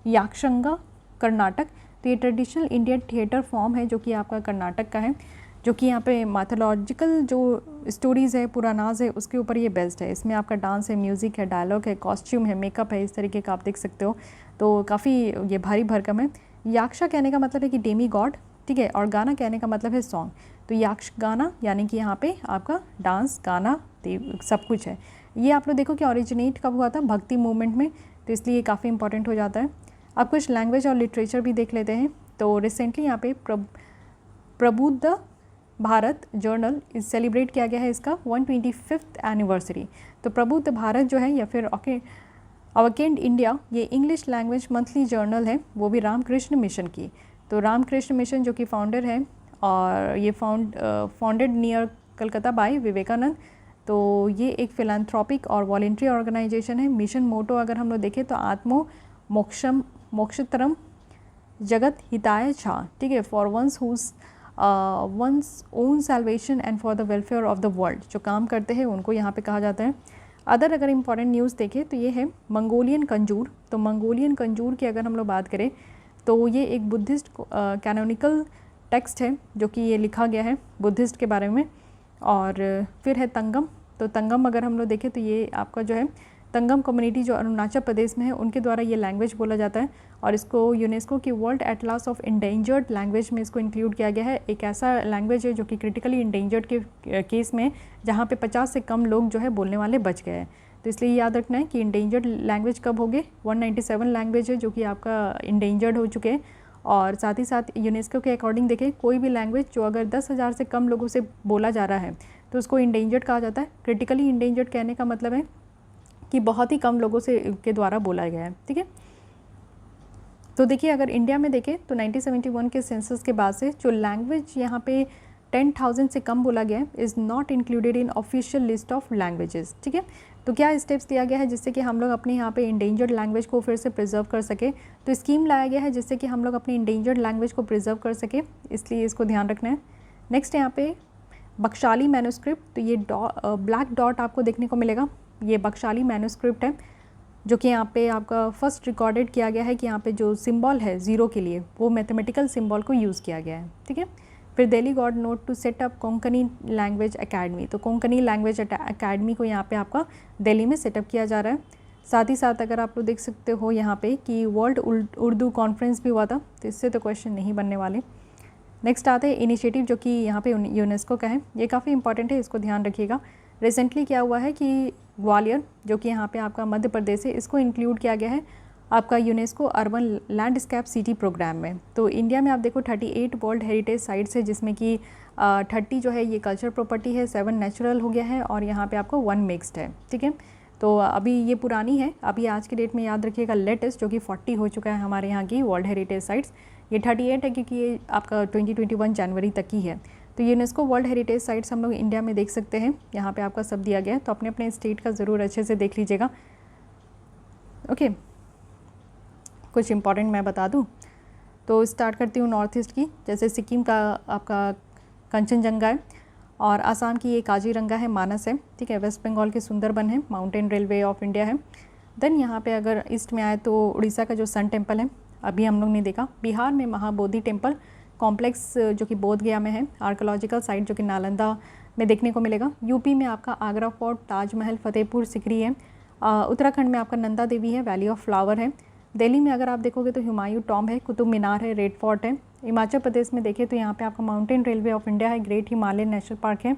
याक्षंगा कर्नाटक। तो ये ट्रेडिशनल इंडियन थिएटर फॉर्म है जो कि आपका कर्नाटक का है, जो कि यहाँ पे माइथोलॉजिकल जो स्टोरीज़ है, पुरानाज है, उसके ऊपर ये बेस्ड है। इसमें आपका डांस है, म्यूज़िक है, डायलॉग है, कॉस्ट्यूम है, मेकअप है, इस तरीके का आप देख सकते हो। तो काफ़ी ये भारी भरकम है। याक्षा कहने का मतलब है कि डेमी गॉड, ठीक है, और गाना कहने का मतलब है सॉन्ग। तो याक्ष गाना यानी कि यहाँ पे आपका डांस, गाना सब कुछ है। ये आप लोग देखो कि ओरिजिनेट कब हुआ था, भक्ति मूवमेंट में, तो इसलिए ये काफ़ी इंपॉर्टेंट हो जाता है। अब कुछ लैंग्वेज और लिटरेचर भी देख लेते हैं। तो रिसेंटली यहाँ पे प्रबुद्ध भारत जर्नल सेलिब्रेट किया गया है इसका 125th एनिवर्सरी। तो प्रबुद्ध भारत जो है या फिर अवेकेंड इंडिया, ये इंग्लिश लैंग्वेज मंथली जर्नल है, वो भी रामकृष्ण मिशन की। तो रामकृष्ण मिशन जो कि फाउंडर है, और ये founded near Calcutta by Vivekananda. तो ये एक फिलैंथ्रोपिक और वॉलेंट्री ऑर्गेनाइजेशन है। मिशन मोटो अगर हम लोग देखें तो आत्मो मोक्षतरम जगत हिताय छा, ठीक है, for one's own salvation and for the welfare of the world. जो काम करते हैं उनको यहाँ पे कहा जाता है। अदर अगर इम्पॉर्टेंट न्यूज़ देखें तो ये है मंगोलियन कंजूर। तो मंगोलियन कंजूर की अगर हम लोग बात करें तो ये एक बुद्धिस्ट कैनोनिकल टेक्स्ट है जो कि ये लिखा गया है बुद्धिस्ट के बारे में। और फिर है तंगम। तो तंगम अगर हम लोग देखें तो ये आपका जो है तंगम कम्युनिटी जो अरुणाचल प्रदेश में है, उनके द्वारा ये लैंग्वेज बोला जाता है। और इसको यूनेस्को की world atlas of endangered language में इसको इंक्लूड किया गया है। एक ऐसा लैंग्वेज है जो कि क्रिटिकली इंडेंजर्ड के केस में जहाँ पे 50 से कम लोग जो है बोलने वाले बच गए हैं। तो इसलिए याद रखना है कि इंडेंजर्ड लैंग्वेज कब हो गए, 197 लैंग्वेज है जो कि आपका इंडेंजर्ड हो चुके हैं। और साथ ही साथ यूनेस्को के अकॉर्डिंग देखें, कोई भी लैंग्वेज जो अगर 10,000 से कम लोगों से बोला जा रहा है तो उसको इंडेंजर्ड कहा जाता है। क्रिटिकली इंडेंजर्ड कहने का मतलब है कि बहुत ही कम लोगों से के द्वारा बोला गया है, ठीक है। तो देखिए अगर इंडिया में देखें तो 1971 के सेंसस के बाद से जो लैंग्वेज यहाँ पे 10,000 से कम बोला गया है is not included in official list of languages, ठीक है। तो क्या स्टेप्स लिया गया है जिससे कि हम लोग अपने यहाँ पे इंडेंजर्ड लैंग्वेज को फिर से प्रिजर्व कर सके। तो स्कीम लाया गया है जिससे कि हम लोग अपनी इंडेंजर्ड लैंग्वेज को प्रिजर्व कर सके, इसलिए इसको ध्यान रखना है। नेक्स्ट यहाँ पे बख्शाली मैन्युस्क्रिप्ट। तो ये ब्लैक डॉट आपको देखने को मिलेगा, ये बख्शाली मैन्युस्क्रिप्ट है जो कि यहाँ पे आपका फर्स्ट रिकॉर्डेड किया गया है कि यहाँ पे जो सिंबल है ज़ीरो के लिए वो मैथमेटिकल सिंबल को यूज़ किया गया है, ठीक है। फिर Delhi got nod to set up Konkani language academy. तो कोंकणी लैंग्वेज एकेडमी को यहाँ पे आपका दिल्ली में सेटअप किया जा रहा है। साथ ही साथ अगर आप लोग देख सकते हो यहाँ पे कि वर्ल्ड उर्दू कॉन्फ्रेंस भी हुआ था, तो इससे तो क्वेश्चन नहीं बनने वाले। नेक्स्ट आते हैं इनिशिएटिव जो कि यहाँ पे यूनेस्को का है, ये काफ़ी इंपॉर्टेंट है, इसको ध्यान रखिएगा। रिसेंटली क्या हुआ है कि ग्वालियर जो कि यहाँ पे आपका मध्य प्रदेश है, इसको इंक्लूड किया गया है आपका UNESCO urban landscape city programme में। तो इंडिया में आप देखो 38 वर्ल्ड हेरिटेज साइट्स है जिसमें कि 30 जो है ये कल्चर प्रॉपर्टी है, 7 नेचुरल हो गया है और यहाँ पे आपको 1 मिक्स्ड है, ठीक है। तो अभी ये पुरानी है, अभी आज की डेट में याद रखिएगा लेटेस्ट जो कि 40 हो चुका है हमारे यहाँ की वर्ल्ड हेरिटेज साइट्स। ये 38 है क्योंकि ये आपका 2021 जनवरी तक ही है। तो यूनेस्को वर्ल्ड हेरिटेज साइट्स हम लोग इंडिया में देख सकते हैं, यहाँ पे आपका सब दिया गया है, तो अपने अपने स्टेट का ज़रूर अच्छे से देख लीजिएगा। ओके, कुछ इंपॉर्टेंट मैं बता दूँ तो स्टार्ट करती हूँ नॉर्थ ईस्ट की। जैसे सिक्किम का आपका कंचनजंगा है, और आसाम की ये काजीरंगा है, मानस है, ठीक है। वेस्ट बंगाल के सुंदरबन है, माउंटेन रेलवे ऑफ इंडिया है। देन यहाँ पे अगर ईस्ट में आए तो उड़ीसा का जो सन टेम्पल है, अभी हम लोग ने देखा। बिहार में महाबोधि टेम्पल कॉम्प्लेक्स जो कि बोध गया में है, आर्कोलॉजिकल साइट जो कि नालंदा में देखने को मिलेगा। यूपी में आपका आगरा फोर्ट, ताजमहल, फतेहपुर सिकरी है। उत्तराखंड में आपका नंदा देवी है, वैली ऑफ फ्लावर है। दिल्ली में अगर आप देखोगे तो हुमायूं टॉम्ब है, कुतुब मीनार है, रेड फोर्ट है। हिमाचल प्रदेश में देखें तो यहाँ पे आपका माउंटेन रेलवे ऑफ इंडिया है, ग्रेट हिमालयन नेशनल पार्क है।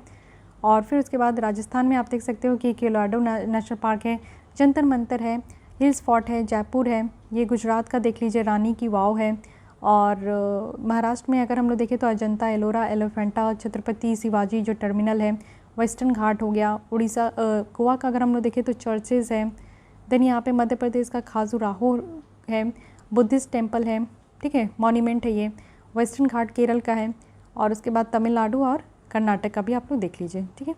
और फिर उसके बाद राजस्थान में आप देख सकते हो कि कोलोराडो नेशनल पार्क है, जंतर मंतर है, हिल्स फोर्ट है, जयपुर है। ये गुजरात का देख लीजिए, रानी की वाव है। और महाराष्ट्र में अगर हम लोग देखें तो अजंता, एलोरा, एलिफेंटा, छत्रपति शिवाजी जो टर्मिनल है, वेस्टर्न घाट हो गया। उड़ीसा गोवा का अगर हम लोग देखें तो चर्चेज़ है। देन यहाँ पे मध्य प्रदेश का खाजुराहो है, बुद्धिस्ट टेम्पल है, ठीक है, मॉन्यूमेंट है ये। वेस्टर्न घाट केरल का है। और उसके बाद तमिलनाडु और कर्नाटक का भी आप लोग देख लीजिए, ठीक है।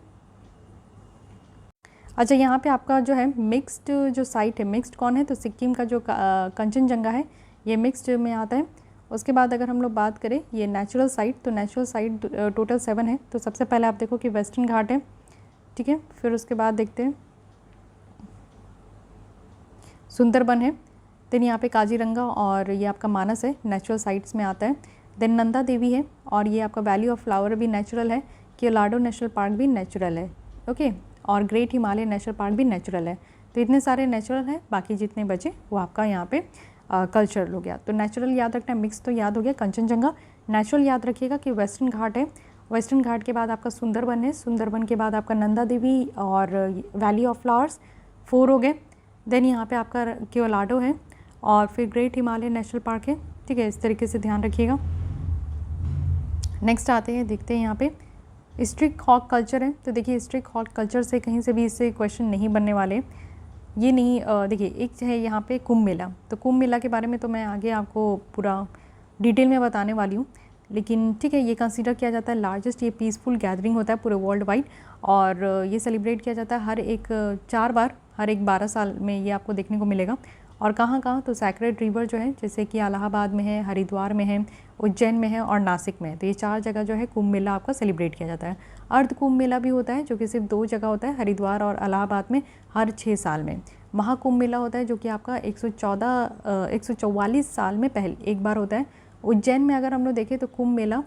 अच्छा, यहाँ पे आपका जो है मिक्स्ड जो साइट है, मिक्स्ड कौन है तो सिक्किम का जो कंचनजंगा है ये मिक्स्ड में आता है। उसके बाद अगर हम लोग बात करें ये नेचुरल साइट, तो नेचुरल साइट टोटल 7 है। तो सबसे पहले आप देखो कि वेस्टर्न घाट है, ठीक है। फिर उसके बाद देखते हैं सुंदरबन है। देन यहाँ पे काजीरंगा और ये आपका मानस है, नेचुरल साइट्स में आता है। देन नंदा देवी है, और ये आपका वैली ऑफ फ्लावर भी नेचुरल है। कोलोराडो नेशनल पार्क भी नेचुरल है, ओके। और ग्रेट हिमालय नेशनल पार्क भी नेचुरल है। तो इतने सारे नेचुरल हैं, बाकी जितने बचे वो आपका यहाँ पे कल्चरल हो गया। तो नेचुरल याद रखना है, मिक्स तो याद हो गया कंचनजंगा। नेचुरल याद रखिएगा कि वेस्टर्न घाट है, वेस्टर्न घाट के बाद आपका सुंदरबन है, सुंदरबन के बाद आपका नंदा देवी और वैली ऑफ फ्लावर्स 4 हो गए। देन यहाँ पे आपका कोलोराडो है, और फिर ग्रेट हिमालय नेशनल पार्क है, ठीक है। इस तरीके से ध्यान रखिएगा। नेक्स्ट आते हैं, देखते हैं यहाँ पे स्ट्रिक हॉक कल्चर है। तो देखिए स्ट्रिक हॉक कल्चर से कहीं से भी इससे क्वेश्चन नहीं बनने वाले, ये नहीं। देखिए एक है यहाँ पे कुंभ मेला, तो कुंभ मेला के बारे में तो मैं आगे आपको पूरा डिटेल में बताने वाली हूँ, लेकिन ठीक है, ये कंसीडर किया जाता है लार्जेस्ट, ये पीसफुल गैदरिंग होता है पूरे वर्ल्ड वाइड, और ये सेलिब्रेट किया जाता है हर एक 4 बार, हर एक 12 साल में ये आपको देखने को मिलेगा। और कहाँ कहाँ तो सैक्रेड रिवर जो है, जैसे कि इलाहाबाद में है, हरिद्वार में है, उज्जैन में है और नासिक में है। तो ये 4 जगह जो है कुंभ मेला आपका सेलिब्रेट किया जाता है। अर्ध कुंभ मेला भी होता है जो कि सिर्फ 2 जगह होता है, हरिद्वार और इलाहाबाद में, हर 6 साल में। महाकुंभ मेला होता है जो कि आपका 144 साल में पहले एक बार होता है। उज्जैन में अगर हम लोग देखें तो कुंभ मेला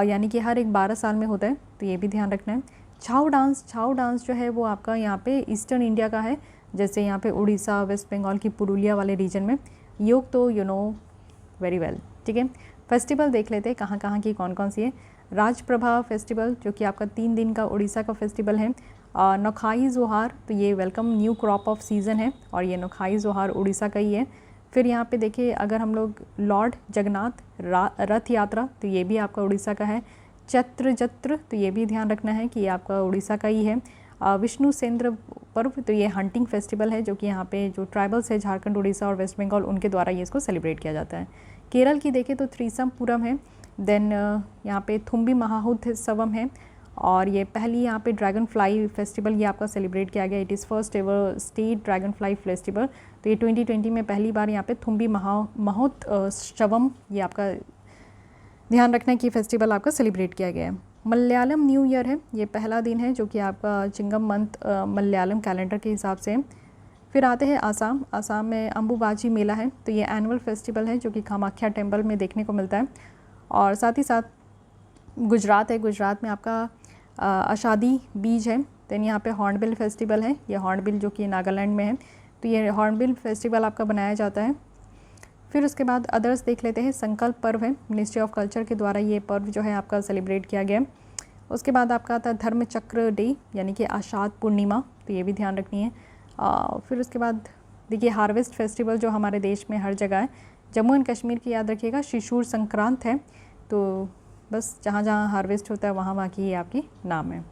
यानी कि हर एक 12 साल में होता है, तो ये भी ध्यान रखना है। छाऊ डांस जो है वो आपका यहाँ पे ईस्टर्न इंडिया का है, जैसे यहाँ पे उड़ीसा, वेस्ट बंगाल की पुरुलिया वाले रीजन में। योग तो यू नो वेरी वेल, ठीक है। फेस्टिवल देख लेते हैं कहाँ कहाँ की कौन कौन सी है। राजप्रभा फेस्टिवल जो कि आपका 3 दिन का उड़ीसा का फेस्टिवल है। नौखाई जोहार, तो ये welcome new crop of season है, और ये नौखाई जोहार उड़ीसा का ही है। फिर यहाँ पे देखिए अगर हम लोग लॉर्ड जगन्नाथ रथ यात्रा, तो ये भी आपका उड़ीसा का है। चत्र जत्र, तो ये भी ध्यान रखना है कि ये आपका उड़ीसा का ही है। विष्णु सेंद्र पर्व, तो ये हंटिंग फेस्टिवल है जो कि यहाँ पे जो ट्राइबल्स है झारखंड, उड़ीसा और वेस्ट बंगाल, उनके द्वारा ये इसको सेलिब्रेट किया जाता है। केरल की देखें तो थ्रीसम पूरम है। देन यहाँ पे थुम्बी महाउत्सवम है, और ये पहली यहाँ पे ड्रैगन फ्लाई फेस्टिवल ये आपका सेलिब्रेट किया गया। It is first ever state dragon fly festival. तो ये 2020 में पहली बार यहाँ पे थुम्बी महोत्सवम ये आपका ध्यान रखना है कि फेस्टिवल आपका सेलिब्रेट किया गया है। मलयालम न्यू ईयर है, ये पहला दिन है जो कि आपका चिंगम मंथ मलयालम कैलेंडर के हिसाब से है। फिर आते हैं आसाम में अम्बुबाची मेला है, तो ये एनुअल फेस्टिवल है जो कि कामाख्या टेम्पल में देखने को मिलता है। और साथ ही साथ गुजरात है, गुजरात में आपका आषाढ़ी बीज है। देन यहाँ पे हॉर्नबिल फेस्टिवल है, ये हॉर्नबिल जो कि नागालैंड में है, तो ये हॉर्नबिल फेस्टिवल आपका बनाया जाता है। फिर उसके बाद अदर्स देख लेते हैं। संकल्प पर्व है, मिनिस्ट्री ऑफ कल्चर के द्वारा ये पर्व जो है आपका सेलिब्रेट किया गया। उसके बाद आपका आता है धर्म चक्र डे यानी कि आषाढ़ पूर्णिमा, तो ये भी ध्यान रखनी है। फिर उसके बाद देखिए हार्वेस्ट फेस्टिवल जो हमारे देश में हर जगह है। जम्मू एंड कश्मीर की याद रखिएगा शिशुर संक्रांत है, तो बस जहाँ जहाँ हार्वेस्ट होता है वहाँ वहाँ की ये आपकी नाम है।